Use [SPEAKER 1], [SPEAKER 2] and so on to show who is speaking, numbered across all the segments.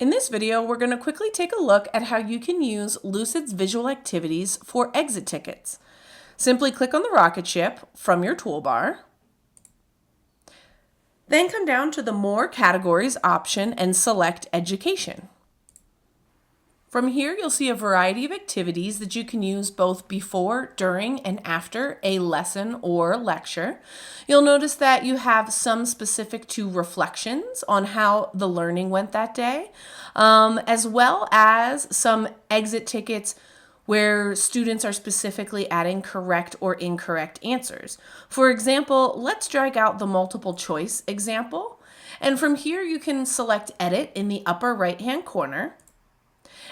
[SPEAKER 1] In this video, we're going to quickly take a look at how you can use Lucid's visual activities for exit tickets. Simply click on the rocket ship from your toolbar. Then come down to the More Categories option and select Education. From here, you'll see a variety of activities that you can use both before, during, and after a lesson or lecture. You'll notice that you have some specific to reflections on how the learning went that day, as well as some exit tickets where students are specifically adding correct or incorrect answers. For example, let's drag out the multiple choice example. And from here, you can select Edit in the upper right-hand corner.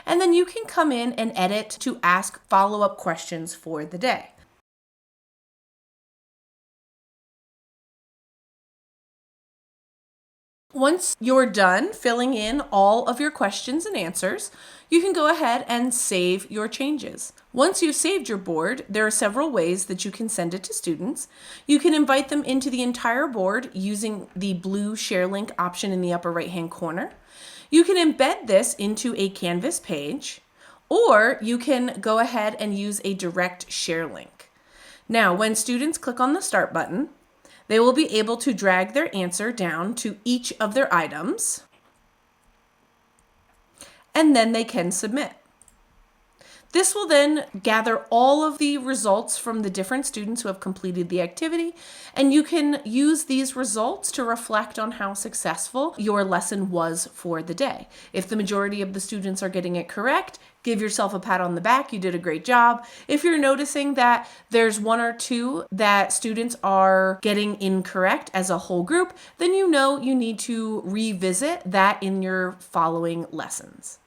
[SPEAKER 1] And then you can come in and edit to ask follow-up questions for the day. Once you're done filling in all of your questions and answers, you can go ahead and save your changes. Once you've saved your board, there are several ways that you can send it to students. You can invite them into the entire board using the blue share link option in the upper right-hand corner. You can embed this into a Canvas page, or you can go ahead and use a direct share link. Now, when students click on the Start button, they will be able to drag their answer down to each of their items, and then they can submit. This will then gather all of the results from the different students who have completed the activity, and you can use these results to reflect on how successful your lesson was for the day. If the majority of the students are getting it correct, give yourself a pat on the back, you did a great job. If you're noticing that there's one or two that students are getting incorrect as a whole group, then you know you need to revisit that in your following lessons.